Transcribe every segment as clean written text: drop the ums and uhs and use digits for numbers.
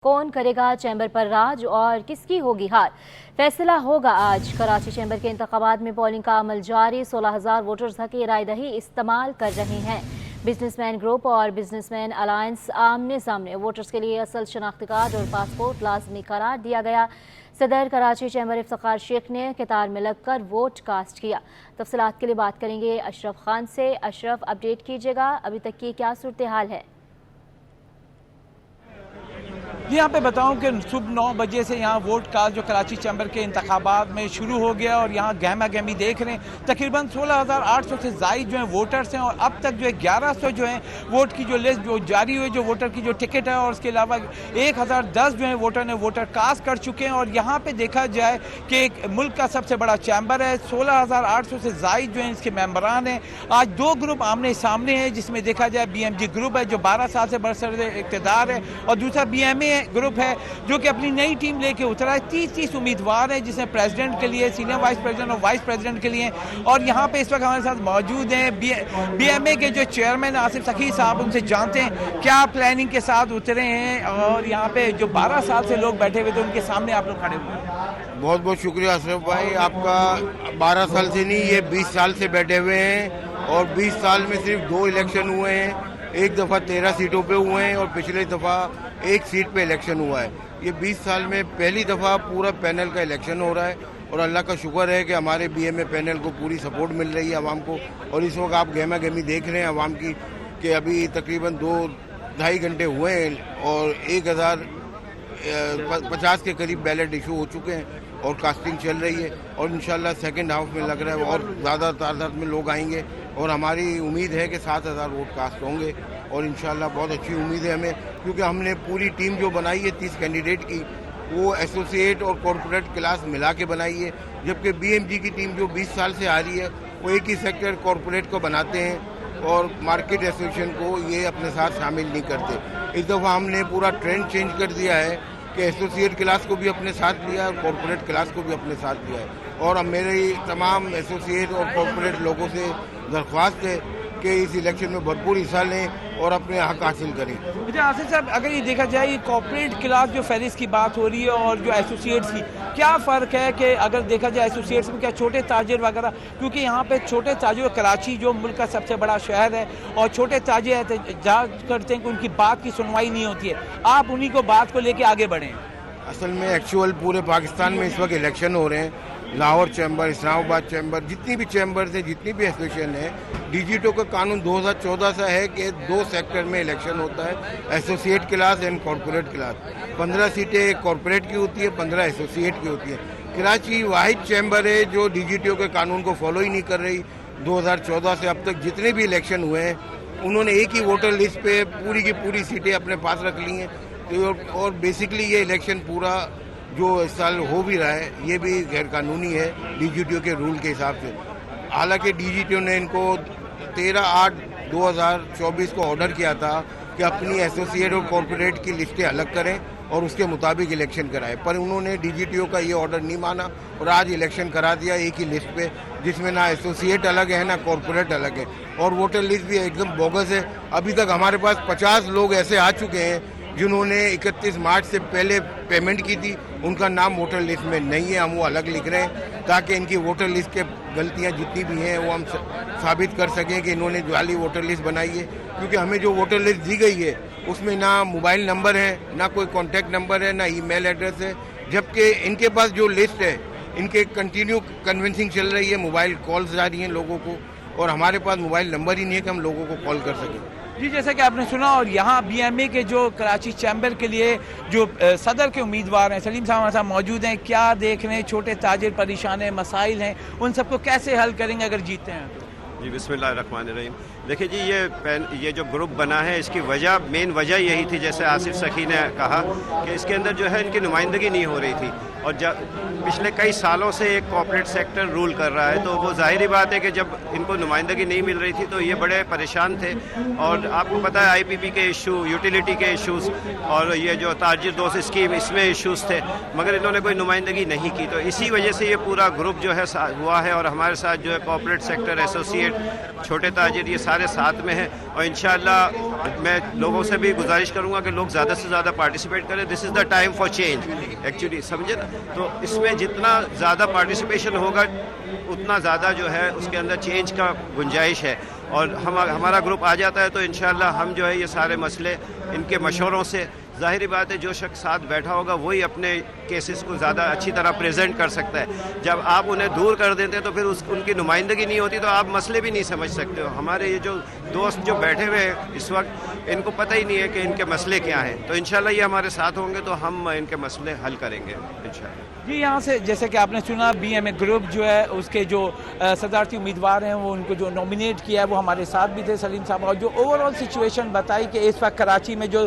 कौन करेगा चैम्बर पर राज और किसकी होगी हार, फैसला होगा आज। कराची चैम्बर के इंतखाबात में पोलिंग का अमल जारी। 16,000 वोटर्स हक राय दही इस्तेमाल कर रहे हैं। बिजनेसमैन ग्रुप और बिजनेसमैन अलायंस आमने सामने। वोटर्स के लिए असल शनाख्ती कार्ड और पासपोर्ट लाजमी करार दिया गया। सदर कराची चैम्बर इफ्तिखार शेख ने कतार में लगकर वोट कास्ट किया। तफसीलात के लिए बात करेंगे अशरफ खान से। अशरफ, अपडेट कीजिएगा, अभी तक की क्या सूरत हाल है? यहाँ पे बताऊं कि सुबह 9 बजे से यहाँ वोट कास्ट जो कराची चैम्बर के इंतखाबात में शुरू हो गया और यहाँ गहमा गहमी देख रहे हैं। तकरीबन 16,800 से ज़ायद जो है वोटर्स हैं और अब तक जो है 1100 जो है वोट की जो लिस्ट जो जारी हुई, जो वोटर की जो टिकट है, और उसके अलावा 1010 जो है वोटर ने वोटर कास्ट कर चुके हैं। और यहाँ पर देखा जाए कि मुल्क का सबसे बड़ा चैम्बर है, 16,800 से ज़ायद जो है इसके मेम्बरान हैं। आज दो ग्रुप आमने सामने हैं, जिसमें देखा जाए BMG ग्रुप है जो 12 साल से बरसर इक़्तिदार है, और दूसरा BMA ग्रुप है जो कि अपनी नई टीम लेके उतरा है। 30 उम्मीदवार हैं, जिसमें प्रेसिडेंट के लिए, सीनियर वाइस प्रेसिडेंट और वाइस प्रेसिडेंट के लिए। और यहाँ पे इस वक्त हमारे साथ मौजूद हैं BMA के जो चेयरमैन आसिफ सखी साहब। उनसे जानते हैं क्या प्लानिंग के साथ उतरे हैं, और यहाँ पे जो 12 साल से लोग बैठे हुए थे उनके सामने आप लोग खड़े हुए हैं। बहुत बहुत शुक्रिया अशरफ भाई, आपका 12 साल से नहीं, ये 20 साल से बैठे हुए हैं, और 20 साल में सिर्फ 2 इलेक्शन हुए हैं। एक दफ़ा 13 सीटों पे हुए हैं और पिछले दफ़ा 1 सीट पे इलेक्शन हुआ है। ये 20 साल में पहली दफ़ा पूरा पैनल का इलेक्शन हो रहा है, और अल्लाह का शुक्र है कि हमारे BMA पैनल को पूरी सपोर्ट मिल रही है आवाम को। और इस वक्त आप गहमा गहमी देख रहे हैं आवाम की, कि अभी तकरीबन 2-2.5 घंटे हुए हैं और 1050 के करीब बैलेट इशू हो चुके हैं और कास्टिंग चल रही है। और इंशाल्लाह सेकंड हाफ में लग रहा है और ज़्यादा तादाद में लोग आएंगे, और हमारी उम्मीद है कि 7,000 वोट कास्ट होंगे। और इंशाल्लाह बहुत अच्छी उम्मीद है हमें, क्योंकि हमने पूरी टीम जो बनाई है 30 कैंडिडेट की, वो एसोसिएट और कॉरपोरेट क्लास मिला के बनाई है। जबकि BMG की टीम जो 20 साल से आ रही है, वो एक ही सेक्टर कॉरपोरेट को बनाते हैं और मार्केट एसोसिएशन को ये अपने साथ शामिल नहीं करते। इस दफ़ा हमने पूरा ट्रेंड चेंज कर दिया है कि एसोसिएट क्लास को भी अपने साथ लिया है और कॉरपोरेट क्लास को भी अपने साथ लिया है। और अब मेरे तमाम एसोसिएट और कॉरपोरेट लोगों से दरख्वास्त है कि इस इलेक्शन में भरपूर हिस्सा लें और अपने हक हासिल करें। अच्छा आसिफ साहब, अगर ये देखा जाए कॉर्पोरेट क्लास जो फहरिस्त की बात हो रही है और जो एसोसिएट्स की, क्या फ़र्क है? कि अगर देखा जाए एसोसिएट्स में क्या छोटे ताजिर वगैरह, क्योंकि यहाँ पे छोटे ताजिर, कराची जो मुल्क का सबसे बड़ा शहर है और छोटे ताजिर एहतजाज करते हैं कि उनकी बात की सुनवाई नहीं होती है, आप उन्हीं को बात को लेके आगे बढ़ें। असल में एक्चुअल पूरे पाकिस्तान में इस वक्त इलेक्शन हो रहे हैं। लाहौर चैम्बर, इस्लामाबाद चैम्बर, जितनी भी चैम्बर्स हैं, जितनी भी एसोसिएशन है, DGTO का कानून 2014 से है कि 2 सेक्टर में इलेक्शन होता है, associate class and corporate class. 15 सीटें कॉरपोरेट की होती है, 15 एसोसिएट की होती है। कराची वाहिद चैम्बर है जो DGTO के कानून को फॉलो ही नहीं कर रही। 2014 से अब तक जितने भी इलेक्शन हुए हैं, उन्होंने एक ही वोटर लिस्ट पे पूरी की पूरी सीटें अपने पास रख ली हैं। और बेसिकली ये इलेक्शन पूरा जो इस साल हो भी रहा है, ये भी गैर कानूनी है DGTO के रूल के हिसाब से। हालांकि DGTO ने इनको 13/8/2024 को ऑर्डर किया था कि अपनी एसोसिएट और कॉरपोरेट की लिस्टें अलग करें और उसके मुताबिक इलेक्शन कराएं, पर उन्होंने DGTO का ये ऑर्डर नहीं माना और आज इलेक्शन करा दिया एक ही लिस्ट पे, जिसमें ना एसोसिएट अलग है ना कॉरपोरेट अलग है, और वोटर लिस्ट भी एकदम बोगस है। अभी तक हमारे पास 50 लोग ऐसे आ चुके हैं जिन्होंने 31 मार्च से पहले पेमेंट की थी, उनका नाम वोटर लिस्ट में नहीं है। हम वो अलग लिख रहे हैं ताकि इनकी वोटर लिस्ट के गलतियां जितनी भी हैं वो हम साबित कर सकें कि इन्होंने जाली वोटर लिस्ट बनाई है। क्योंकि हमें जो वोटर लिस्ट दी गई है उसमें ना मोबाइल नंबर है, ना कोई कॉन्टैक्ट नंबर है, ना ईमेल एड्रेस है। जबकि इनके पास जो लिस्ट है, इनके कंटिन्यू कन्विंसिंग चल रही है, मोबाइल कॉल्स जा रही हैं लोगों को, और हमारे पास मोबाइल नंबर ही नहीं है कि हम लोगों को कॉल कर सकें। जी, जैसा कि आपने सुना, और यहाँ BMA के जो कराची चैम्बर के लिए जो सदर के उम्मीदवार हैं, सलीम साहब हमारे साथ मौजूद हैं। क्या देख रहे हैं, छोटे ताजिर परेशान हैं, मसाइल हैं, उन सबको कैसे हल करेंगे अगर जीतते हैं? जी, बिस्मिल्लाहिर्रहमानिर्रहीम। देखिए जी, ये जो ग्रुप बना है, इसकी मेन वजह यही थी, जैसे आसिफ सखी ने कहा, कि इसके अंदर जो है इनकी नुमाइंदगी नहीं हो रही थी, और जब पिछले कई सालों से एक कॉर्पोरेट सेक्टर रूल कर रहा है, तो वो जाहिर बात है कि जब इनको नुमाइंदगी नहीं मिल रही थी तो ये बड़े परेशान थे। और आपको पता है IPP के इशू, यूटिलिटी के इशूज़, और ये जो ताजिर दोस्त स्कीम, इसमें इशूज़ थे, मगर इन्होंने कोई नुमाइंदगी नहीं की। तो इसी वजह से ये पूरा ग्रुप जो है हुआ है, और हमारे साथ जो है कॉर्पोरेट सेक्टर, एसोसिएट, छोटे ताजिर, ये सारे हमारे साथ में है और इंशाअल्लाह मैं लोगों से भी गुजारिश करूंगा कि लोग ज़्यादा से ज़्यादा पार्टिसिपेट करें। This is the time for change actually, समझे ना। तो इसमें जितना ज़्यादा पार्टिसिपेशन होगा उतना ज़्यादा जो है उसके अंदर चेंज का गुंजाइश है। और हमारा ग्रुप आ जाता है तो इंशाअल्लाह हम जो है ये सारे मसले इनके मशवरों से, ज़ाहिर बात है जो शख्स साथ बैठा होगा वही अपने केसेस को ज़्यादा अच्छी तरह प्रेजेंट कर सकता है। जब आप उन्हें दूर कर देते हैं तो फिर उनकी नुमाइंदगी नहीं होती, तो आप मसले भी नहीं समझ सकते हो। हमारे ये जो दोस्त जो बैठे हुए हैं इस वक्त, इनको पता ही नहीं है कि इनके मसले क्या हैं। तो इंशाल्लाह ये हमारे साथ होंगे तो हम इनके मसले हल करेंगे इंशाल्लाह। जी, यहाँ से जैसे कि आपने सुना BMA ग्रुप जो है उसके जो सदारती उम्मीदवार हैं वो उनको जो नॉमिनेट किया है वो हमारे साथ भी थे सलीम साहब, और जो ओवरऑल सिचुएशन बताई कि इस वक्त कराची में जो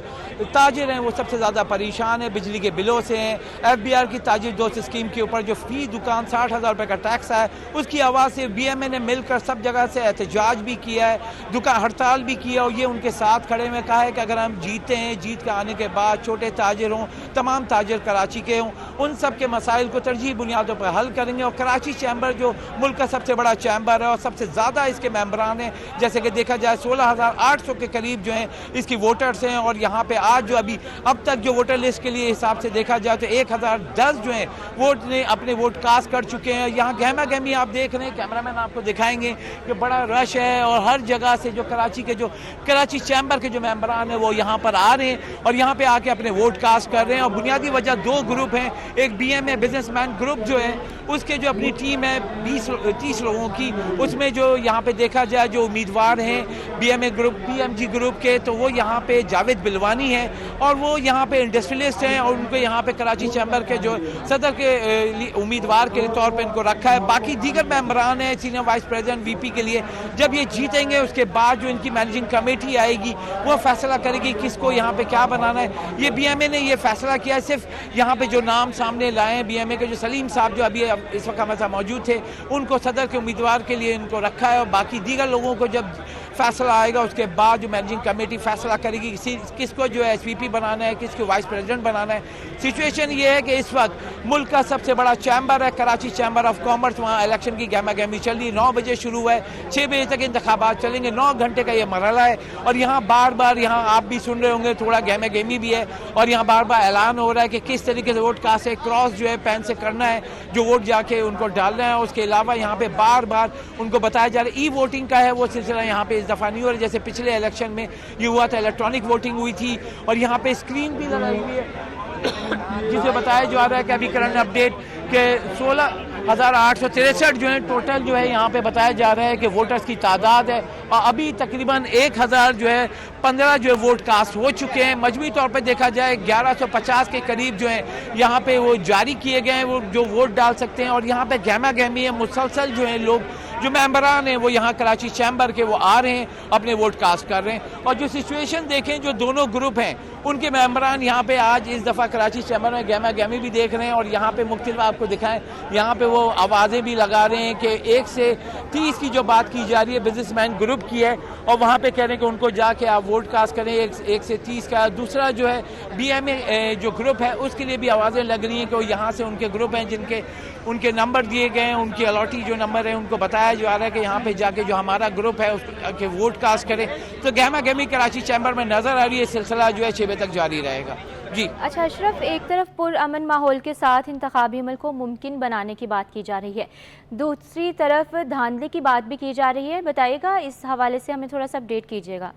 ताजिर हैं वो सबसे ज़्यादा परेशान है बिजली के बिलों से हैं। FBR की ताजिर दोस्त स्कीम के ऊपर जो फी दुकान 60,000 रुपये का टैक्स है उसकी आवाज़ से BMA ने मिलकर सब जगह से एहतजाज भी किया है, दुकान हड़ताल भी किया, और ये उनके साथ खड़े में कहा है कि अगर हम जीते हैं, जीत के आने के बाद छोटे ताजिर हों, तमाम ताजिर कराची के हों, उन सब के मसाइल को तरजीह बुनियादों पर हल करेंगे। और कराची चैम्बर जो मुल्क का सबसे बड़ा चैम्बर है और सबसे ज़्यादा इसके मेंबरान हैं, जैसे कि देखा जाए 16,800 के करीब जो हैं इसकी वोटर्स हैं। और यहाँ पे आज जो अब तक जो वोटर लिस्ट के लिए हिसाब से देखा जाए तो 1010 जो हैं वोट ने अपने वोट कास्ट कर चुके हैं। यहाँ गहमा गहमी आप देख रहे हैं, कैमरामैन आपको दिखाएंगे कि बड़ा रश है और हर जगह से जो कराची चैम्बर के जो मेंबरान हैं वो यहाँ पर आ रहे हैं और यहाँ पे आके अपने वोट कास्ट कर रहे हैं। और बुनियादी वजह दो ग्रुप हैं, एक BMA बिजनेसमैन ग्रुप जो है उसके जो अपनी टीम है 20-30 लोगों की, उसमें जो यहाँ पे देखा जाए जो उम्मीदवार हैं BMA ग्रुप BMG ग्रुप के, तो वो यहाँ पे जावेद बिलवानी है और वो यहाँ पे इंडस्ट्रियलिस्ट हैं और उनको यहाँ पे कराची चैम्बर के जो सदर के उम्मीदवार के तौर पे इनको रखा है। बाकी दीगर मेंबरान हैं सीनियर वाइस प्रेसिडेंट VP के लिए, जब ये जीतेंगे उसके बाद जो इनकी मैनेजिंग कमेटी आएगी वो फैसला करेगी किसको यहाँ पे क्या बनाना है। ये BMA ने ये फैसला किया है, सिर्फ यहाँ पे जो नाम सामने लाए हैं BMA के जो सलीम साहब जो अभी इस वक्त हमारे साथ मौजूद थे उनको सदर के उम्मीदवार के लिए इनको रखा है, और बाकी दीगर लोगों को जब फैसला आएगा उसके बाद जो मैनेजिंग कमेटी फैसला करेगी किसको जो है SVP बनाना है, किसको वाइस प्रेसिडेंट बनाना है। सिचुएशन ये है कि इस वक्त मुल्क का सबसे बड़ा चैम्बर है कराची चैम्बर ऑफ कॉमर्स, वहाँ इलेक्शन की गहमा गहमी चल रही है। 9 बजे शुरू हुआ है, 6 बजे तक इंतखाबात चलेंगे, 9 घंटे का ये मरहला है। और यहाँ बार बार यहाँ आप भी सुन रहे होंगे थोड़ा गहमा गहमी भी है, और यहाँ बार बार ऐलान हो रहा है कि किस तरीके से वोट कास्ट से क्रॉस जो है पेन से करना है, जो वोट जाके उनको डालना है। उसके अलावा यहाँ पे बार बार उनको बताया जा रहा है E-वोटिंग का है वो सिलसिला यहाँ पे इस दफ़ा नहीं हो रहा, जैसे पिछले इलेक्शन में ये हुआ था, इलेक्ट्रॉनिक वोटिंग हुई थी। और यहाँ पे स्क्रीन भी लगाई हुई है जिसे बताया जा रहा है कि अभी करंट अपडेट के 16,863 जो है टोटल जो है यहाँ पे बताया जा रहा है कि वोटर्स की तादाद है, और अभी तकरीबन 1,015 जो है वोट कास्ट हो चुके हैं। मजमूई तौर पे देखा जाए 1150 के करीब जो है यहाँ पे वो जारी किए गए हैं, वो जो वोट डाल सकते हैं। और यहाँ पे गहमा गहमी है, मुसलसल जो है लोग जो मेंबरान हैं वो यहाँ कराची चैम्बर के वो आ रहे हैं, अपने वोट कास्ट कर रहे हैं। और जो सिचुएशन देखें जो दोनों ग्रुप हैं उनके मेंबरान यहाँ पे आज इस दफ़ा कराची चैम्बर में गहमा गहमी भी देख रहे हैं, और यहाँ पे मुख्तलिफ आपको दिखाएं यहाँ पे वो आवाज़ें भी लगा रहे हैं कि 1 से 30 की जो बात की जा रही है बिजनेसमैन ग्रुप की है, और वहाँ पे कह रहे हैं कि उनको जाके आप वोट कास्ट करें 1 से 30 का। दूसरा जो है BMA जो ग्रुप है उसके लिए भी आवाज़ें लग रही हैं कि वो यहाँ से उनके ग्रुप हैं जिनके उनके नंबर दिए गए हैं, उनकी अलॉटी जो नंबर है उनको बताया जा रहा है कि यहाँ पे जाके जो हमारा ग्रुप है उसके वोट कास्ट करें। तो गहमा गहमी कराची चैम्बर में नज़र आ रही है, सिलसिला जो है 6 बजे तक जारी रहेगा। जी अच्छा अशरफ, एक तरफ पुरअमन माहौल के साथ इंतखाबी अमल को मुमकिन बनाने की बात की जा रही है, दूसरी तरफ धांधली की बात भी की जा रही है, बताइएगा इस हवाले से हमें थोड़ा सा अपडेट कीजिएगा।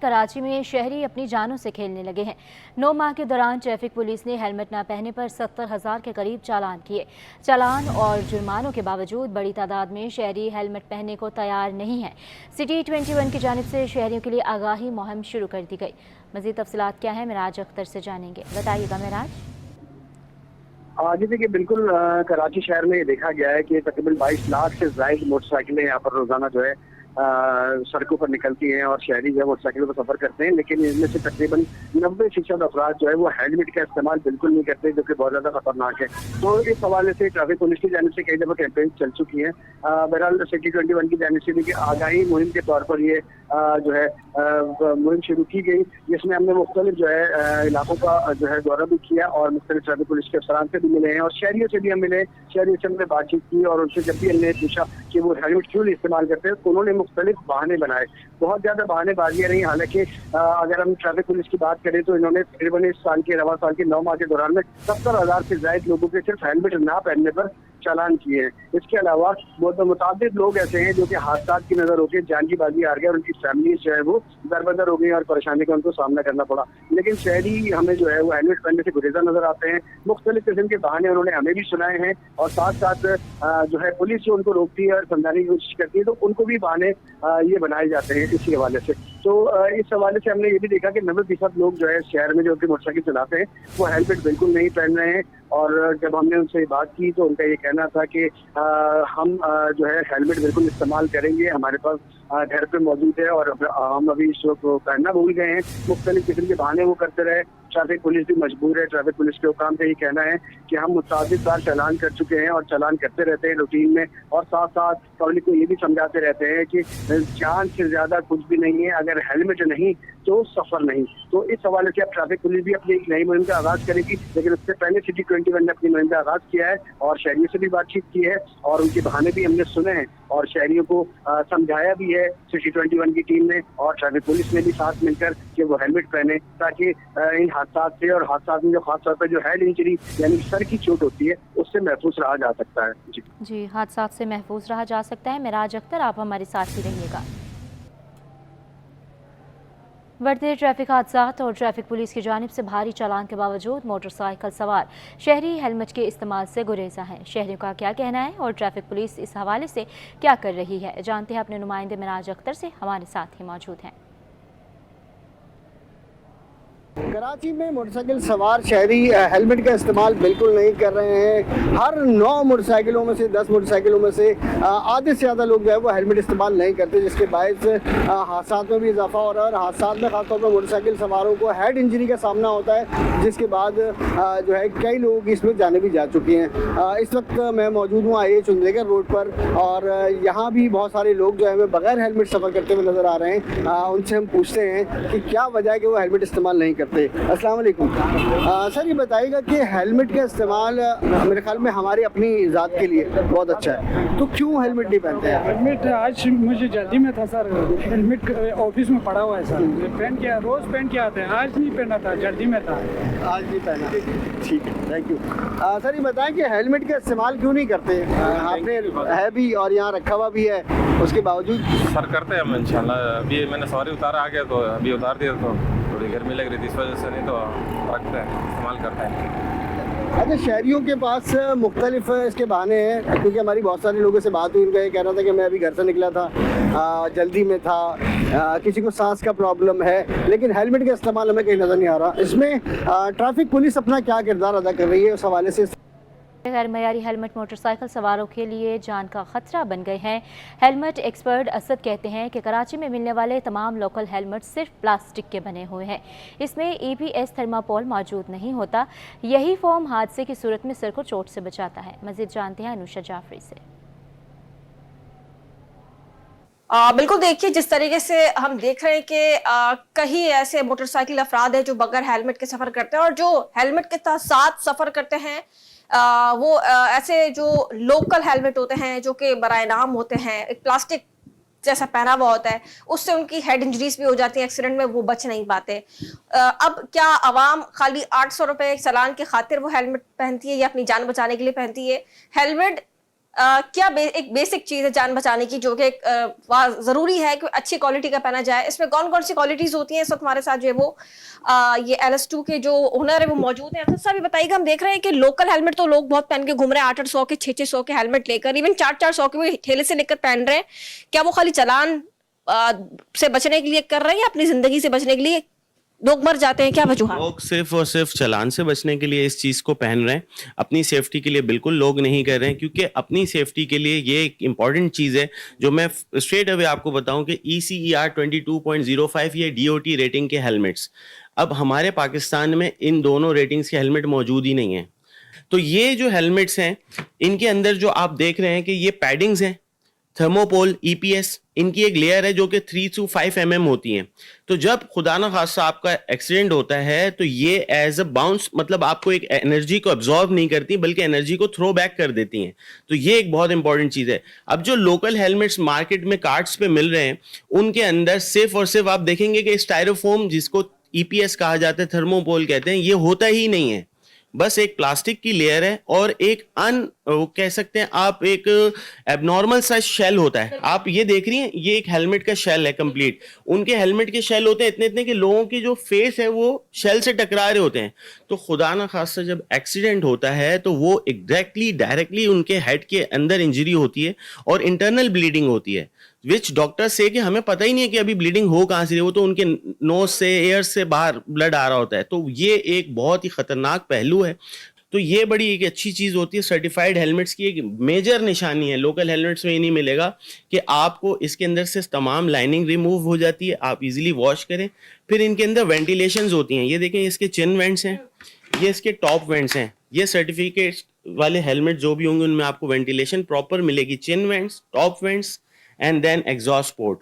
कराची में शहरी अपनी जानों से खेलने लगे हैं। 9 माह के दौरान ट्रैफिक पुलिस ने हेलमेट न पहनने पर 70,000 के करीब चालान किए। चालान और जुर्मानों के बावजूद बड़ी तादाद में शहरी हेलमेट पहनने को तैयार नहीं है। सिटी 21 की जानिब से शहरियों के लिए आगाही मुहिम शुरू कर दी गई। मज़ीद तफसीलात क्या है मिराज अख्तर से जानेंगे, बताइएगा मिराज। जी देखिए, बिल्कुल कराची शहर में ये देखा गया है कि तकरीबन 22 लाख से ज़ायद मोटरसाइकिलें यहाँ पर रोजाना जो है सड़कों पर निकलती हैं और शहरी जो है मोटरसाइकिलों पर सफर करते हैं, लेकिन इनमें से तकरीबन 90% अफराद जो है वो हेलमेट का इस्तेमाल बिल्कुल नहीं करते, जो कि बहुत ज्यादा खतरनाक है। तो इस हवाले से ट्रैफिक पुलिस की जानिब से कई दफा कैंपेन चल चुकी है। बहरहाल सिटी 21 की जानिब से भी आगाही मुहिम के तौर पर ये जो है मुहिम शुरू की गई, जिसमें हमने मुख्तलिफ जो है इलाकों का जो है दौरा भी किया और मुख्तलिफ ट्रैफिक पुलिस के अफसरान से भी मिले हैं और शहरियों से भी हम मिले। शहरियों से हमने बातचीत की और उनसे जब भी हमने पूछा कि वो हेलमेट क्यों नहीं इस्तेमाल करते हैं तो उन्होंने मुख्तलिफ बहाने बनाए, बहुत ज्यादा बहानेबाजियां रही। हालांकि अगर हम ट्रैफिक पुलिस की बात करें तो इन्होंने तकरीबन इस साल के 9 माह के दौरान में 70,000 से ज्यादा लोगों के सिर्फ हेलमेट ना पहनने पर चालान किए हैं। इसके अलावा बहुत मुताबिक लोग ऐसे हैं जो कि हादसा की नजर होकर जान की बाजी हार गए और उनकी फैमिली जो है वो दरबदर हो गई और परेशानी का उनको सामना करना पड़ा। लेकिन शहरी हमें जो है वो हेलमेट पहनने से गुरेजा नजर आते हैं। मुख्तलिफ किस्म के बहाने उन्होंने हमें भी सुनाए हैं और साथ साथ जो है पुलिस जो उनको रोकती है और समझाने की कोशिश करती है तो उनको भी बहाने ये बनाए जाते हैं इसी हवाले से। तो इस हवाले से हमने ये भी देखा कि 90% लोग जो है शहर में जो अपनी मोटरसाइकिल चलाते हैं वो हेलमेट बिल्कुल नहीं पहन रहे हैं। और जब हमने उनसे बात की तो उनका ये कहना था कि हम जो है हेलमेट बिल्कुल इस्तेमाल करेंगे, हमारे पास घर पे मौजूद है और हम अभी इस वक्त पहनना भूल गए हैं। मुख्तलिफ किस्म के बहाने वो करते रहे। ट्रैफिक पुलिस भी मजबूर है। ट्रैफिक पुलिस के हुकाम का ये कहना है कि हम मुताबिक बार चालान कर चुके हैं और चालान करते रहते हैं रूटीन में, और साथ साथ पब्लिक को ये भी समझाते रहते हैं कि जान से ज्यादा कुछ भी नहीं है, अगर हेलमेट नहीं तो सफर नहीं। तो इस हवाले से अब ट्रैफिक पुलिस भी अपनी एक नई मुहिम का आगाज करेगी, लेकिन उससे पहले सिटी 21 ने अपनी मुहिम का आगाज किया है और शहरियों से भी बातचीत की है और उनके बहाने भी हमने सुने हैं और शहरियों को समझाया भी है सिटी 21 की टीम ने और ट्रैफिक पुलिस ने भी साथ मिलकर कि वो हेलमेट पहने ताकि इन हादसा से और हादसा में जो खासतौर पर जो हेड इंजरी यानी सर की चोट होती है उससे महफूज रहा जा सकता है। जी, हादसा से महफूज रहा जा सकता है। मिराज अख्तर, आप हमारे साथ ही रहिएगा। बढ़ते ट्रैफिक हादसात और ट्रैफिक पुलिस की जानिब से भारी चालान के बावजूद मोटरसाइकिल सवार शहरी हेलमेट के इस्तेमाल से गुरेजा हैं। शहरियों का क्या कहना है और ट्रैफिक पुलिस इस हवाले से क्या कर रही है, जानते हैं अपने नुमाइंदे मिराज अख्तर से, हमारे साथ ही मौजूद हैं। कराची में मोटरसाइकिल सवार शहरी हेलमेट का इस्तेमाल बिल्कुल नहीं कर रहे हैं। हर 9 मोटरसाइकिलों में से 10 मोटरसाइकिलों में से आधे से ज़्यादा लोग जो है वो हेलमेट इस्तेमाल नहीं करते, जिसके बायस हादसा में भी इजाफा हो रहा है और हादसा में खासतौर पर मोटरसाइकिल सवारों को हेड इंजरी का सामना होता है, जिसके बाद जो है कई लोगों की इसमें जाने भी जा चुकी हैं। इस वक्त मैं मौजूद हूँ IH चुंदलेगर रोड पर और यहाँ भी बहुत सारे लोग जो है बगैर हेलमेट सफ़र करते हुए नज़र आ रहे हैं। उनसे हम पूछते हैं कि क्या वजह है कि वो हेलमेट इस्तेमाल नहीं करते। अस्सलाम वालेकुम सर, ये बताइएगा कि हेलमेट का इस्तेमाल मेरे ख्याल में हमारी अपनी ज़ात के लिए बहुत अच्छा है, तो क्यों हेलमेट नहीं पहनते हैं? हेलमेट आज मुझे जल्दी में था सर, हेलमेट ऑफिस में पड़ा हुआ है सर, पहन के रोज़ पहन के आते हैं, आज नहीं पहना था, जल्दी में था, आज नहीं पहना। ठीक है, थैंक यू। सर ये बताएं कि हेलमेट का इस्तेमाल क्यों नहीं करते? आपने है भी और यहाँ रखा हुआ भी है, उसके बावजूद? सर करते हैं हम इंशाल्लाह। अभी मैंने सॉरी उतारा आ गया तो अभी उतार दिया, तो थोड़ी गर्मी लग रही थी इस वजह से, नहीं तो रखते हैं, इस्तेमाल करते हैं। अच्छा, शहरियों के पास मुख्तलिफ इसके बहाने हैं, क्योंकि हमारी बहुत सारे लोगों से बात हुई, उनका ये कहना था कि मैं अभी घर से निकला था, जल्दी में था, किसी को सांस का प्रॉब्लम है, लेकिन हेलमेट का इस्तेमाल हमें कहीं नज़र नहीं आ रहा। इसमें ट्रैफिक पुलिस अपना क्या किरदार अदा कर रही है उस हवाले से? गैर मयारी हेलमेट मोटरसाइकिल सवारों के लिए जान का खतरा बन गए हैं। हेलमेट एक्सपर्ट असद कहते हैं कि कराची में मिलने वाले तमाम लोकल हेलमेट सिर्फ प्लास्टिक के बने हुए हैं, इसमें EPS थर्मापोल मौजूद नहीं होता। यही फोम हादसे की सूरत में सिर को चोट से बचाता है। मजीद जानते हैं अनुषा जाफरी से। बिल्कुल, देखिए जिस तरीके से हम देख रहे हैं कि कई ऐसे मोटरसाइकिल अफराद हैं जो बगैर हेलमेट के सफर करते हैं और जो हेलमेट के साथ सफर करते हैं वो ऐसे जो लोकल हेलमेट होते हैं जो कि बराए नाम होते हैं, एक प्लास्टिक जैसा पहना हुआ होता है, उससे उनकी हेड इंजरीज भी हो जाती है, एक्सीडेंट में वो बच नहीं पाते। अब क्या आवाम खाली 800 रुपए चालान की खातिर वो हेलमेट पहनती है या अपनी जान बचाने के लिए पहनती है? हेलमेट क्या एक बेसिक चीज है जान बचाने की, जो कि जरूरी है कि अच्छी क्वालिटी का पहना जाए। इसमें कौन कौन सी क्वालिटीज होती हैं? इस वक्त हमारे साथ जो है वो ये LS2 के जो ओनर है वो मौजूद हैं। सर भी बताइएगा, हम देख रहे हैं कि लोकल हेलमेट तो लोग बहुत पहन के घूम रहे हैं, 800 के 600 के हेलमेट लेकर, इवन 400 के भी ठेले से लेकर पहन रहे हैं। क्या वो खाली चालान से बचने के लिए कर रहे हैं या अपनी जिंदगी से बचने के लिए? लोग मर जाते हैं, क्या वजह? लोग सिर्फ और सिर्फ चालान से बचने के लिए इस चीज़ को पहन रहे हैं, अपनी सेफ्टी के लिए बिल्कुल लोग नहीं कर रहे हैं, क्योंकि अपनी सेफ्टी के लिए ये एक इम्पॉर्टेंट चीज़ है। जो मैं स्ट्रेट अवे आपको बताऊं कि ECER 22.05 ये DOT रेटिंग के हेलमेट्स, अब हमारे पाकिस्तान में इन दोनों रेटिंग्स के हेलमेट मौजूद ही नहीं है। तो ये जो हेलमेट्स हैं इनके अंदर जो आप देख रहे हैं कि ये पैडिंग्स हैं, थर्मोपोल, ईपीएस, इनकी एक लेयर है जो कि 3 to 5 mm होती है। तो जब खुदा ना खास्ता आपका एक्सीडेंट होता है तो ये एज अ बाउंस, मतलब आपको एक एनर्जी को अब्जॉर्ब नहीं करती बल्कि एनर्जी को थ्रो बैक कर देती हैं। तो ये एक बहुत इंपॉर्टेंट चीज है। अब जो लोकल हेलमेट्स मार्केट में कार्ट्स पे मिल रहे हैं उनके अंदर सिर्फ और सिर्फ आप देखेंगे कि स्टायरोफोम, जिसको ईपीएस कहा जाता है, थर्मोपोल कहते हैं, ये होता ही नहीं है। बस एक प्लास्टिक की लेयर है और एक वो कह सकते हैं आप एक एबनॉर्मल सा शेल होता है। आप ये देख रही हैं, ये एक हेलमेट का शेल है कंप्लीट। उनके हेलमेट के शेल होते हैं इतने इतने कि लोगों की जो फेस है वो शेल से टकरा रहे होते हैं। तो खुदा ना खास्ता जब एक्सीडेंट होता है तो वो डायरेक्टली उनके हेड के अंदर इंजरी होती है और इंटरनल ब्लीडिंग होती है, विच डॉक्टर से कि हमें पता ही नहीं है कि अभी ब्लीडिंग हो कहाँ से, वो तो उनके नोज से, एयर से बाहर ब्लड आ रहा होता है। तो ये एक बहुत ही खतरनाक पहलू है। तो ये बड़ी एक अच्छी चीज होती है। सर्टिफाइड हेलमेट्स की एक मेजर निशानी है। लोकल हेलमेट्स में ये नहीं मिलेगा कि आपको इसके अंदर से तमाम लाइनिंग रिमूव हो जाती है, आप इजीली वॉश करें। फिर इनके अंदर वेंटिलेशंस होती हैं। ये देखें, इसके चिन वेंट्स हैं, ये इसके टॉप वेंट्स हैं। ये सर्टिफिकेट वाले हेलमेट जो भी होंगे उनमें आपको वेंटिलेशन प्रॉपर मिलेगी, chin vents, top vents and then exhaust port.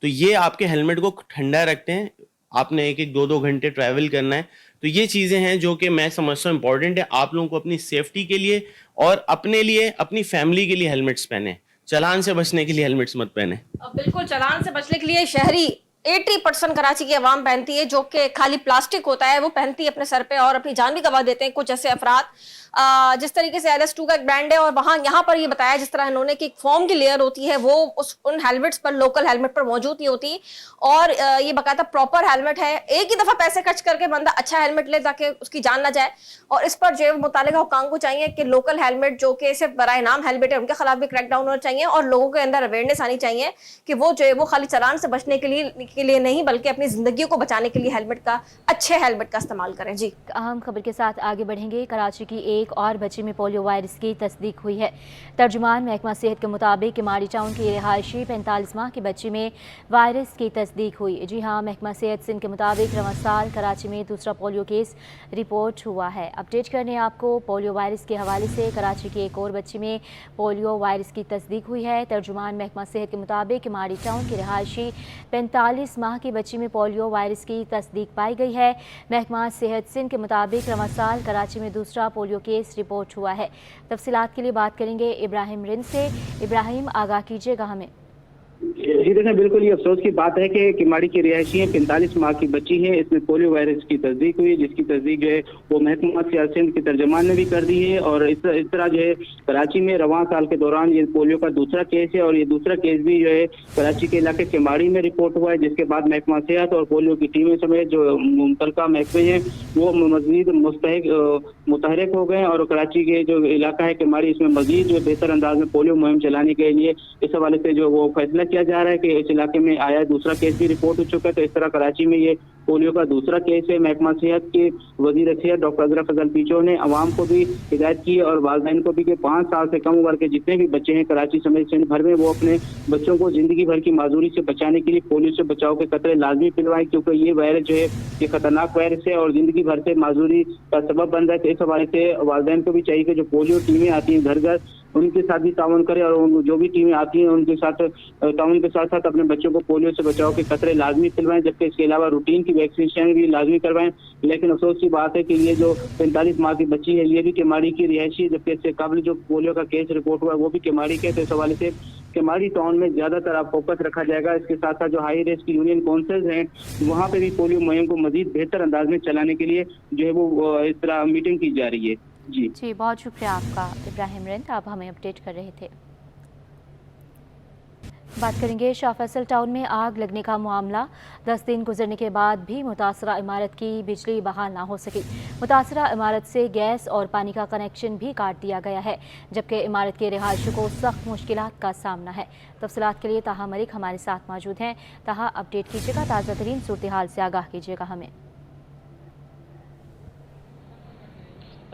तो ये आपके हेलमेट को ठंडा रखते हैं। आपने 1-2 घंटे ट्रैवल करना है। तो ये चीजें हैं जो कि मैं समझता हूँ इंपॉर्टेंट है। आप लोगों को अपनी सेफ्टी के लिए और अपने लिए, अपनी फैमिली के लिए हेलमेट्स पहने। चालान से बचने के लिए हेलमेट्स मत पहने। बिल्कुल, चालान से बचने के लिए शहरी 80% कराची की आवाम पहनती है, जो कि खाली प्लास्टिक होता है वो पहनती है अपने सर पे और अपनी जान भी गंवा देते हैं कुछ ऐसे अफराद। जिस तरीके से LS2 का एक ब्रांड है और वहां यहाँ पर ये बताया जिस तरह इन्होंने कि फोम की लेयर होती है वो उन हेलमेट्स पर, लोकल हेलमेट पर मौजूद नहीं होती और ये बकायदा प्रॉपर हेलमेट है। एक ही दफा पैसे खर्च करके बंदा अच्छा हेलमेट ले ताकि उसकी जान ना जाए। और इस पर जो मुतालिका हुकाम को चाहिए कि लोकल हेलमेट जो कि सिर्फ बराए नाम हेलमेट है उनके खिलाफ भी क्रैकडाउन होना चाहिए और लोगों के अंदर अवेयरनेस आनी चाहिए कि वो जो है वो खाली चालान से बचने के लिए नहीं बल्कि अपनी जिंदगी को बचाने के लिए अच्छे हेलमेट का इस्तेमाल करें। जी, अहम खबर के साथ आगे बढ़ेंगे। कराची की एक और बच्ची में पोलियो वायरस की तस्दीक हुई है। तर्जुमान महकमा सेहत के मुताबिक किमाड़ी टाउन की रिहायशी 45 माह की बच्ची में वायरस की तस्दीक हुई। जी हाँ, महकमा सेहत सिंध के मुताबिक रवां साल कराची में दूसरा पोलियो केस रिपोर्ट हुआ है। अपडेट करने आपको पोलियो वायरस के हवाले से कराची की एक और बच्ची में पोलियो वायरस की तस्दीक हुई है। तर्जुमान महकमा सेहत के मुताबिक किमाड़ी टाउन की रिहायशी 45 माह की बच्ची में पोलियो वायरस की तस्दीक पाई गई है। महकमा सेहत सिंध के मुताबिक रवां साल कराची में दूसरा पोलियो केस रिपोर्ट हुआ है। तफसीलात के लिए बात करेंगे इब्राहिम रिंद से। इब्राहिम, आगाह कीजिएगा हमें। जी देखें, बिल्कुल ये अफसोस की बात है कि किमाड़ी की रिहायशी है, 45 माह की बच्ची है, इसमें पोलियो वायरस की तस्दीक हुई, जिसकी तस्दीक जो है वो महकमा सेहत सिंध के तर्जुमान ने भी कर दी है। और इस तरह जो है कराची में रवां साल के दौरान ये पोलियो का दूसरा केस है और ये दूसरा केस भी जो है कराची के इलाके किमाड़ी में रिपोर्ट हुआ है, जिसके बाद महकमा सेहत और पोलियो की टीमें समेत जो मुतलका महकमे हैं वो मजीद मुतहरिक हो गए और कराची के जो इलाका है किमाड़ी, इसमें मजीद जो बेहतर अंदाज में पोलियो मुहिम चलाने के लिए इस हवाले से जो वो फैसला किया जा रहा है कि इस इलाके में आया दूसरा केस भी रिपोर्ट हो चुका है। तो इस तरह कराची में ये पोलियो का दूसरा केस है। महकमा सेहत के वजीर सेहत डॉक्टर अजरफ फजल पीचो ने अवाम को भी हिदायत की और वालिदैन को भी कि 5 साल से कम उम्र के जितने भी बच्चे हैं कराची समेत सिंध भर में, वो अपने बच्चों को जिंदगी भर की माजूरी से बचाने के लिए पोलियो से बचाव के कतरे लाजमी पिलवाएं, क्योंकि ये वायरस जो है ये खतरनाक वायरस है और जिंदगी भर से माजूरी का सबब बन रहा है। तो इस हवाले से वालिदैन को भी चाहिए कि जो पोलियो टीमें आती हैं घर घर, उनके साथ भी ताउन करें और जो भी टीमें आती हैं उनके साथ ताउन के साथ साथ अपने बच्चों को पोलियो से बचाव के खतरे लाजमी पिलवाएं, जबकि इसके अलावा रूटीन की वैक्सीनेशन भी लाजमी करवाएं। लेकिन अफसोस की बात है कि ये जो 45 माह की बच्ची है ये भी किमाड़ी की रिहायशी, जबकि इससे कबल जो पोलियो का केस रिपोर्ट हुआ वो भी किमाड़ी के। तो इस हवाले से किमाड़ी टाउन में ज्यादातर आप फोकस रखा जाएगा। इसके साथ साथ जो हाई रिस्क यूनियन काउंसिल्स हैं वहाँ पे भी पोलियो मुहिम को मजीद बेहतर अंदाज में चलाने के लिए जो है वो इस तरह मीटिंग की जा रही है। जी, बहुत शुक्रिया आपका इब्राहिम रिंद, आप हमें अपडेट कर रहे थे। बात करेंगे शाह फैसल टाउन में आग लगने का मामला। 10 दिन गुजरने के बाद भी मुतासरा इमारत की बिजली बहाल ना हो सकी। मुतासरा इमारत से गैस और पानी का कनेक्शन भी काट दिया गया है, जबकि इमारत के रिहायशियों को सख्त मुश्किलात का सामना है। तफसीलात के लिए ताहा मलिक हमारे साथ मौजूद हैं। ताहा, अपडेट कीजिएगा, ताज़ा तरीन सूरत हाल से आगाह कीजिएगा हमें।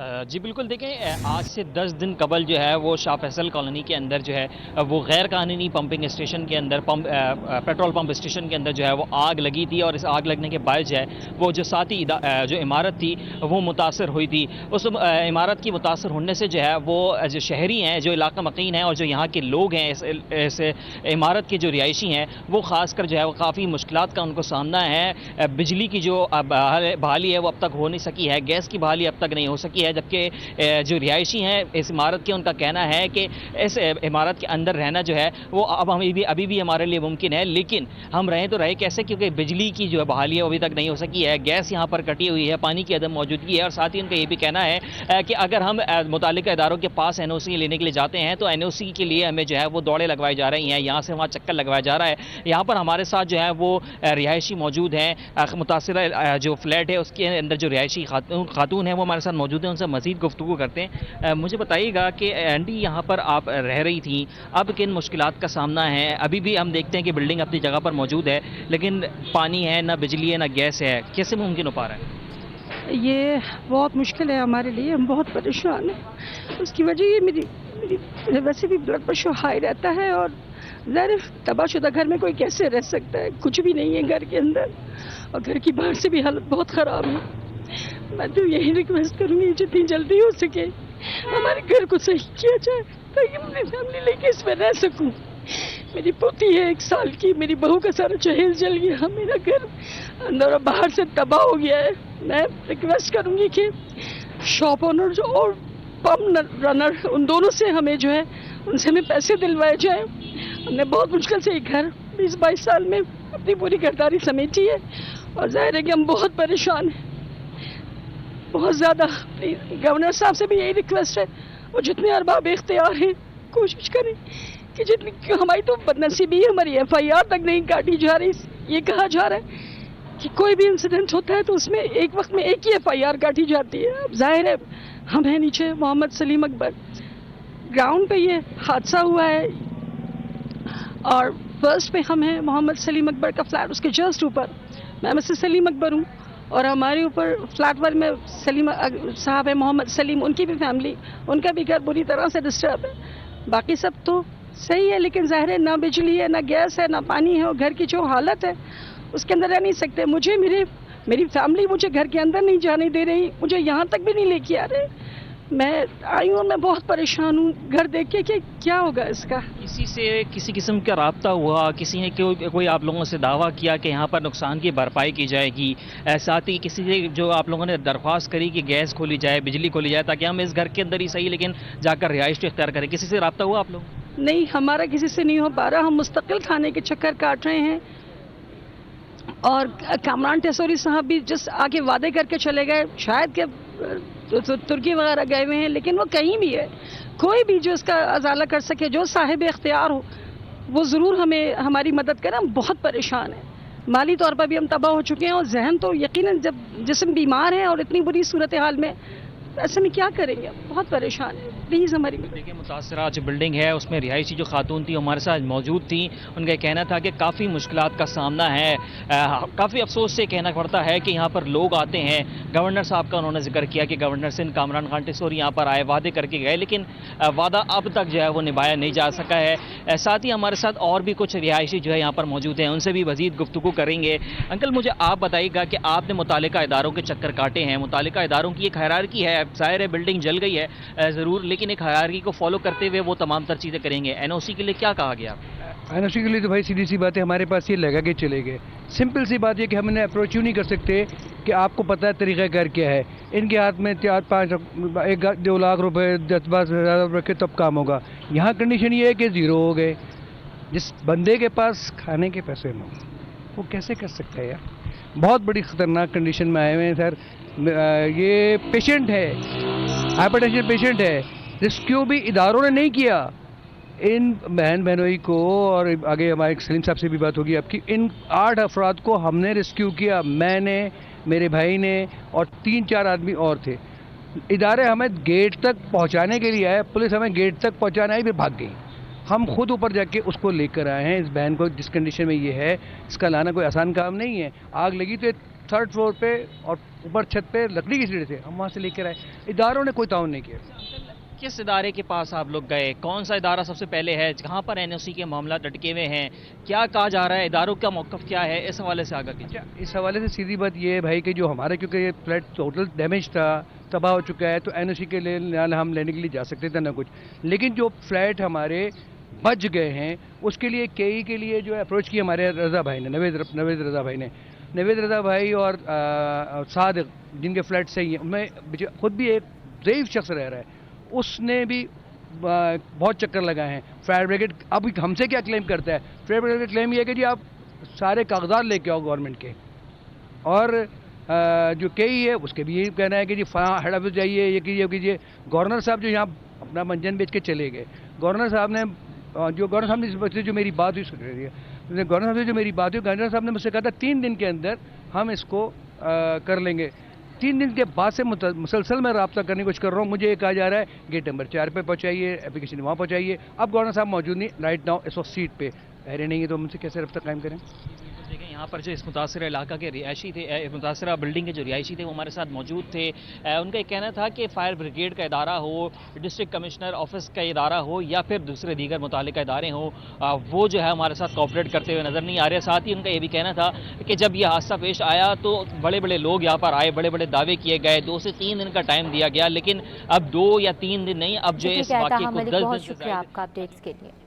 जी बिल्कुल, देखें आज से 10 दिन कबल जो है वो शाह फैसल कॉलोनी के अंदर जो है वो गैर कानूनी पंपिंग स्टेशन के अंदर पेट्रोल पंप स्टेशन के अंदर जो है वो आग लगी थी और इस आग लगने के बाद जो है वो जो साथी जो इमारत थी वो मुतासर हुई थी। उस इमारत की मुतासर होने से जो है वो जो शहरी हैं, जो इलाका मकीन हैं और जो यहाँ के लोग हैं इस इमारत के जो रिहायशी हैं वो ख़ासकर जो है वो काफ़ी मुश्किलात का उनको सामना है। बिजली की जो बहाली है वो अब तक हो नहीं सकी है, गैस की बहाली अब तक नहीं हो सकी है, जबकि जो रिहायशी हैं इस इमारत के उनका कहना है कि इस इमारत के अंदर रहना जो है वो अब अभी भी हमारे लिए मुमकिन है, लेकिन हम रहें तो रहे कैसे, क्योंकि बिजली की जो बहाली है वो अभी तक नहीं हो सकी है, गैस यहाँ पर कटी हुई है, पानी की अदम मौजूदगी है और साथ ही उनका ये भी कहना है कि अगर हम मुतालिका इदारों के पास NOC लेने के लिए जाते हैं तो NOC के लिए हमें जो है वो दौड़े लगवाई जा रही हैं, यहाँ से वहाँ चक्कर लगवाया जा रहा है। यहाँ पर हमारे साथ जो है वो रिहायशी मौजूद हैं, मुतासिरा जो फ्लैट है उसके अंदर जो रिहायशी खातून है वो हमारे साथ मौजूद है, उनसे मज़ीद गुफ्तगू करते हैं। मुझे बताइएगा कि आंटी यहाँ पर आप रह रही थी, अब किन मुश्किलात का सामना है? अभी भी हम देखते हैं कि बिल्डिंग अपनी जगह पर मौजूद है लेकिन पानी है, ना बिजली है, ना गैस है, कैसे मुमकिन हो पा रहा है? ये बहुत मुश्किल है हमारे लिए, हम बहुत परेशान हैं। उसकी वजह ये मेरी वैसे भी ब्लड प्रेशर हाई रहता है और ज़ाहिर तबाहशुदा घर में कोई कैसे रह सकता है, कुछ भी नहीं है घर के अंदर और घर की बाहर से भी हालत बहुत ख़राब है। मैं तो यही रिक्वेस्ट करूँगी जितनी जल्दी हो सके हमारे घर को सही किया जाए ताकि मैं अपनी फैमिली लेके इसमें रह सकूँ। मेरी पोती है 1 साल की, मेरी बहू का सारा जहेज जल गया, मेरा घर अंदर और बाहर से तबाह हो गया है। मैं रिक्वेस्ट करूँगी कि शॉप ओनर जो और पंप रनर उन दोनों से हमें जो है उनसे हमें पैसे दिलवाए जाए। हमने बहुत मुश्किल से एक घर 20-22 साल में अपनी पूरी खरीदारी समेटी है और जाहिर है कि हम बहुत परेशान हैं, बहुत ज़्यादा। प्लीज़ गवर्नर साहब से भी यही रिक्वेस्ट है और जितने अरबाब इख्तियार हैं कोशिश करें कि जितनी हमारी तो बदनसीबी है, हमारी FIR तक नहीं काटी जा रही। ये कहा जा रहा है कि कोई भी इंसिडेंट होता है तो उसमें एक वक्त में एक ही FIR काटी जाती है। अब जाहिर है हम हैं नीचे मोहम्मद सलीम अकबर, ग्राउंड पे ये हादसा हुआ है और फर्स्ट पे हम हैं मोहम्मद सलीम अकबर का फ्लैट, उसके जस्ट ऊपर मैं मिसेस सलीम अकबर हूँ और हमारे ऊपर फ्लैट वन में सलीम साहब है, मोहम्मद सलीम, उनकी भी फैमिली, उनका भी घर बुरी तरह से डिस्टर्ब है। बाकी सब तो सही है लेकिन ज़ाहिर है ना बिजली है, ना गैस है, ना पानी है और घर की जो हालत है उसके अंदर रह नहीं सकते। मुझे मेरी फैमिली मुझे घर के अंदर नहीं जाने दे रही, मुझे यहाँ तक भी नहीं लेके आ रहे। मैं आई हूँ, मैं बहुत परेशान हूँ घर देख के कि क्या होगा इसका। किसी से किसी किस्म का राब्ता हुआ, किसी ने कोई आप लोगों से दावा किया कि यहाँ पर नुकसान की भरपाई की जाएगी? साथ ही किसी से जो आप लोगों ने दरख्वास्त करी कि गैस खोली जाए, बिजली खोली जाए ताकि हम इस घर के अंदर ही सही लेकिन जाकर रिहाइश इख्तियार करें, किसी से राब्ता हुआ आप लोग? नहीं, हमारा किसी से नहीं हो पा रहा। हम मुस्तकिल थाने के चक्कर काट रहे हैं और कामरान टेसोरी साहब भी जिस आगे वादे करके चले गए, शायद के तुर्की वगैरह गए हुए हैं, लेकिन वो कहीं भी है, कोई भी जो इसका अजाला कर सके, जो साहिब इख्तियार हो वो ज़रूर हमें हमारी मदद करें। हम बहुत परेशान हैं, माली तौर पर भी हम तबाह हो चुके हैं और जहन तो यकीनन जब जिस्म बीमार है और इतनी बुरी सूरत हाल में ऐसे में क्या करेंगे, बहुत परेशान है। प्लीज़ हमारी देखिए, मुतासरा जो बिल्डिंग है उसमें रिहायशी जो खातून थी हमारे साथ मौजूद थी, उनका कहना था कि काफ़ी मुश्किलात का सामना है। काफ़ी अफसोस से कहना पड़ता है कि यहाँ पर लोग आते हैं, गवर्नर साहब का उन्होंने जिक्र किया कि गवर्नर सिंध कामरान खान टेसोरी यहाँ पर आए, वादे करके गए, लेकिन वादा अब तक जो है वो निभाया नहीं जा सका है। साथ ही हमारे साथ और भी कुछ रिहायशी जो है यहाँ पर मौजूद हैं, उनसे भी मज़ीद गुफ्तगू करेंगे। अंकल, मुझे आप बताइएगा कि आपने मुतालिका इदारों के चक्कर काटे हैं, मुतालिका इदारों की एक हायरार्की है, ज़ाहिर है बिल्डिंग जल गई है ज़रूर, लेकिन एक हायरार्की को फॉलो करते हुए वो तमाम तर चीज़ें करेंगे। NOC के लिए क्या कहा गया? NOC के लिए तो भाई सीधी सी बात है, हमारे पास ये लगा के चले गए। सिंपल सी बात है कि हमने अप्रोच यूँ नहीं कर सकते कि आपको पता है तरीक़ाकार क्या है। इनके हाथ में 4-5 1-2 लाख रुपए 10-12 हज़ार रखे तब काम होगा। यहाँ कंडीशन ये है कि ज़ीरो हो गए। जिस बंदे के पास खाने के पैसे न वो कैसे कर सकता है यार? बहुत बड़ी ख़तरनाक कंडीशन में आए हुए हैं सर। ये पेशेंट है, हाइपरटेंशन पेशेंट है, रेस्क्यू भी इदारों ने नहीं किया। इन बहन बहनोई को, और आगे हमारे सलीम साहब से भी बात होगी आपकी, इन 8 अफराद को हमने रेस्क्यू किया, मैंने, मेरे भाई ने और 3-4 आदमी और थे। इदारे हमें गेट तक पहुंचाने के लिए आए, पुलिस हमें गेट तक पहुंचाने आई, फिर भाग गई। हम खुद ऊपर जाके उसको लेकर आए हैं, इस बहन को जिस कंडीशन में ये है, इसका लाना कोई आसान काम नहीं है। आग लगी तो थर्ड फ्लोर पे और ऊपर छत पे लकड़ी की सीढ़ी थे, हम वहाँ से लेकर आए। इदारों ने कोई ताउन नहीं किया। किस इदारे के पास आप लोग गए, कौन सा इदारा सबसे पहले है, कहाँ पर एनओसी के मामला लटके हुए हैं, क्या कहा जा रहा है, इदारों का मौक़िफ़ क्या है, इस हवाले से आगे कीजिए। इस हवाले से सीधी बात ये है भाई कि जो हमारा, क्योंकि ये फ्लैट टोटल डैमेज था, तबाह हो चुका है, तो एनओसी के लिए हम लेने के लिए जा सकते थे ना कुछ, लेकिन जो फ्लैट हमारे बच गए हैं उसके लिए केई के लिए जो अप्रोच की हमारे रज़ा भाई ने, नवेद रज़ा भाई ने, नवेद रज़ा भाई और सादिक जिनके फ्लैट सही हैं, उनमें खुद भी एक ज़ईफ़ शख्स रह रहा है, उसने भी बहुत चक्कर लगाए हैं। फायर ब्रिगेड अब हमसे क्या क्लेम करता है, फायर ब्रिगेड का क्लेम ये है कि जी आप सारे कागजात लेके आओ गवर्नमेंट के, और जो केई है उसके भी यही कहना है कि जी हेड ऑफिस जाइए, ये कीजिए। गवर्नर साहब जो यहाँ अपना मंजन बेच के चले गए, गवर्नर साहब ने जो मेरी बात हुई गवर्नर साहब से जो मेरी बात हुई, गवर्नर साहब ने मुझसे कहा था 3 दिन के अंदर हम इसको कर लेंगे। 3 दिन के बाद से मुसलसल मैं रब्ता करने की कोशिश कर रहा हूँ। मुझे ये कहा जा रहा है गेट नंबर 4 पे पहुँचाइए, एप्लीकेशन वहाँ पहुँचाइए। अब गवर्नर साहब मौजूद नहीं, राइट नाउ इस वक्त सीट पे ठहरे नहीं है, तो हमसे कैसे रब्ता कायम करें। देखें यहाँ पर जो इस मुतासर इलाका के रिहायशी थे, मुतासरा बिल्डिंग के जो रिहायशी थे वो हमारे साथ मौजूद थे। उनका एक कहना था कि फायर ब्रिगेड का इदारा हो, डिस्ट्रिक्ट कमिश्नर ऑफिस का इदारा हो या फिर दूसरे दीगर मुतालिका इदारे हों, वो जो है हमारे साथ कोऑपरेट करते हुए नज़र नहीं आ रहे। साथ ही उनका ये भी कहना था कि जब यह हादसा पेश आया तो बड़े बड़े लोग यहाँ पर आए, बड़े बड़े दावे किए गए, 2 से 3 दिन का टाइम दिया गया, लेकिन अब 2 या 3 दिन नहीं, अब जो है इस वाक़े को 10 दिन से शुक्रिया आपका अपडेट्स के लिए।